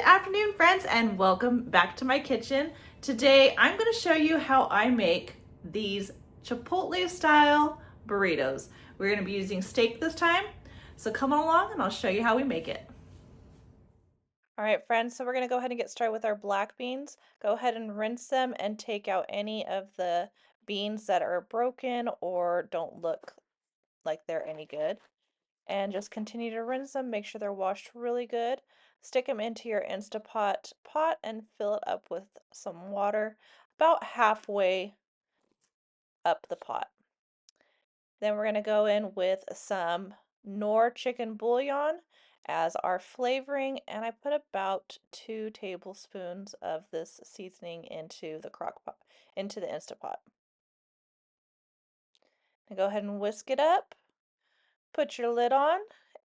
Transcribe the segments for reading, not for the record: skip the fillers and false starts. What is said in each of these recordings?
afternoon, friends, and welcome back to my kitchen. Today, I'm going to show you how I make these Chipotle style burritos. We're going to be using steak this time, so come on along and I'll show you how we make it. All right, friends, so we're going to go ahead and get started with our black beans. Go ahead and rinse them and take out any of the beans that are broken or don't look like they're any good. And just continue to rinse them, make sure they're washed really good. Stick them into your Instapot pot and fill it up with some water about halfway up the pot. Then we're going to go in with some Knorr chicken bouillon as our flavoring, and I put about 2 tablespoons of this seasoning into the crock pot, into the Instapot. Now go ahead and whisk it up. Put your lid on,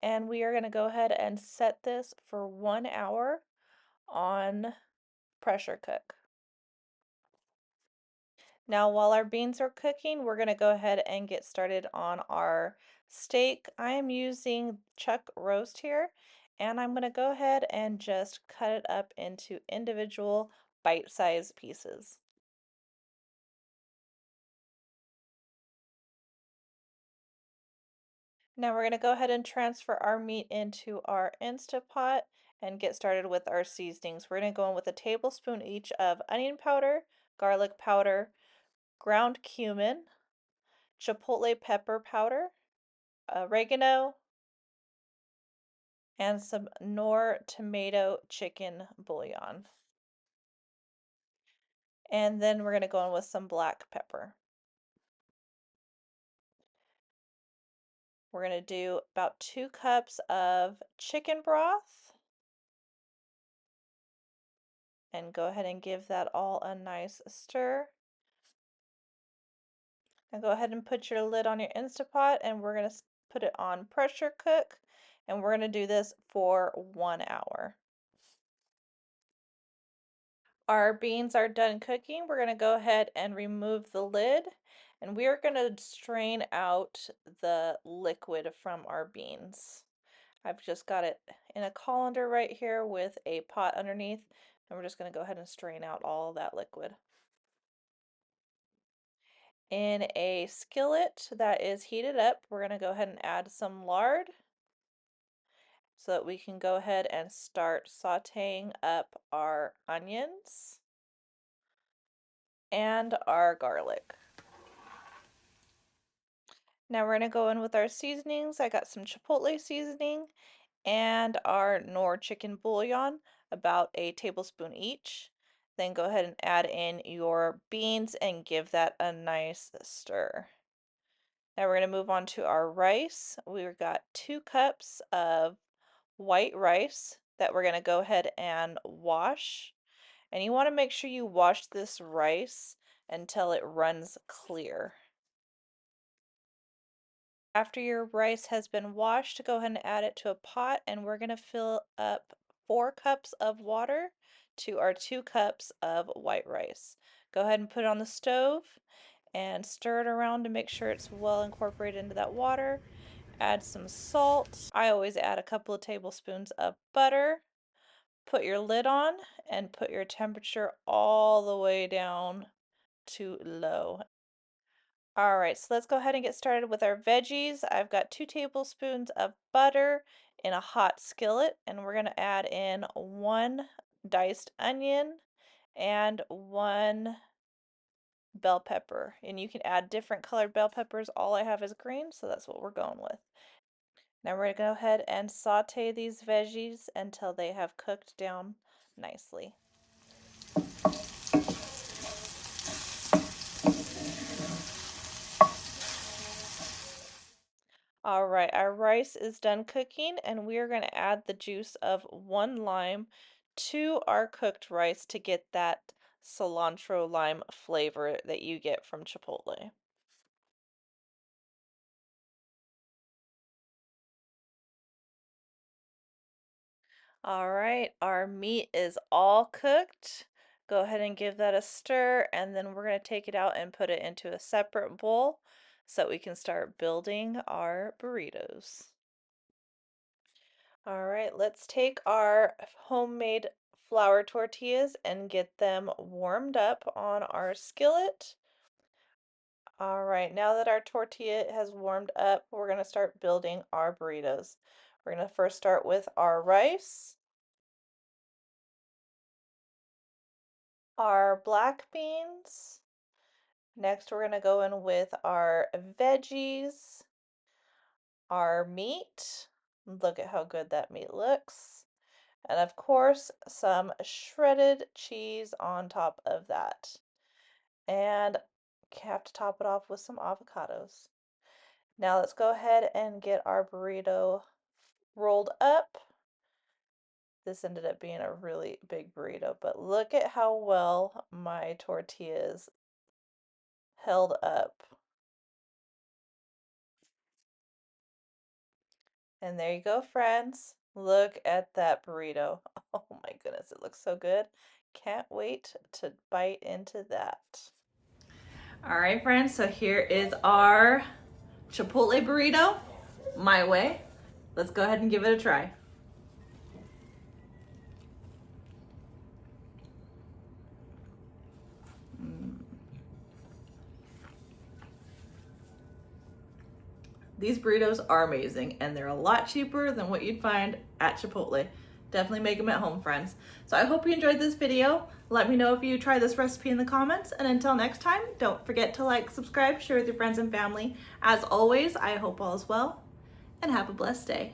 and we are going to go ahead and set this for 1 hour on pressure cook. Now, while our beans are cooking, we're going to go ahead and get started on our steak. I am using chuck roast here, and I'm going to go ahead and just cut it up into individual bite-sized pieces. Now we're going to go ahead and transfer our meat into our Instapot and get started with our seasonings. We're going to go in with a tablespoon each of onion powder, garlic powder, ground cumin, chipotle pepper powder, oregano, and some Knorr tomato chicken bouillon. And then we're going to go in with some black pepper. We're going to do about 2 cups of chicken broth. And go ahead and give that all a nice stir. Now go ahead and put your lid on your Instapot, and we're going to put it on pressure cook, and we're going to do this for 1 hour. Our beans are done cooking. We're going to go ahead and remove the lid, and we are going to strain out the liquid from our beans. I've just got it in a colander right here with a pot underneath, and we're just going to go ahead and strain out all that liquid. In a skillet that is heated up, we're going to go ahead and add some lard so that we can go ahead and start sauteing up our onions and our garlic. Now we're going to go in with our seasonings. I got some chipotle seasoning and our Knorr chicken bouillon, about a tablespoon each. Then go ahead and add in your beans and give that a nice stir. Now we're going to move on to our rice. We've got 2 cups of white rice that we're going to go ahead and wash. And you want to make sure you wash this rice until it runs clear. After your rice has been washed, go ahead and add it to a pot, and we're going to fill up 4 cups of water to our 2 cups of white rice. Go ahead and put it on the stove and stir it around to make sure it's well incorporated into that water. Add some salt. I always add a couple of tablespoons of butter. Put your lid on and put your temperature all the way down to low. All right, so let's go ahead and get started with our veggies. I've got 2 tablespoons of butter in a hot skillet, and we're going to add in 1 diced onion and 1 bell pepper. And you can add different colored bell peppers. All I have is green, so that's what we're going with. Now we're going to go ahead and saute these veggies until they have cooked down nicely. All right, our rice is done cooking, and we are going to add the juice of 1 lime to our cooked rice to get that cilantro lime flavor that you get from Chipotle. All right, our meat is all cooked. Go ahead and give that a stir, and then we're going to take it out and put it into a separate bowl so we can start building our burritos. All right, let's take our homemade flour tortillas and get them warmed up on our skillet. All right, now that our tortilla has warmed up, we're going to start building our burritos. We're going to first start with our rice, our black beans. Next, we're going to go in with our veggies, our meat. Look at how good that meat looks. And of course, some shredded cheese on top of that. And have to top it off with some avocados. Now let's go ahead and get our burrito rolled up. This ended up being a really big burrito, but look at how well my tortillas held up. And there you go, friends. Look at that burrito. Oh my goodness, it looks so good. Can't wait to bite into that. All right, friends, so here is our Chipotle burrito, my way. Let's go ahead and give it a try. These burritos are amazing, and they're a lot cheaper than what you'd find at Chipotle. Definitely make them at home, friends. So I hope you enjoyed this video. Let me know if you try this recipe in the comments, and until next time, don't forget to like, subscribe, share with your friends and family. As always, I hope all is well, and have a blessed day.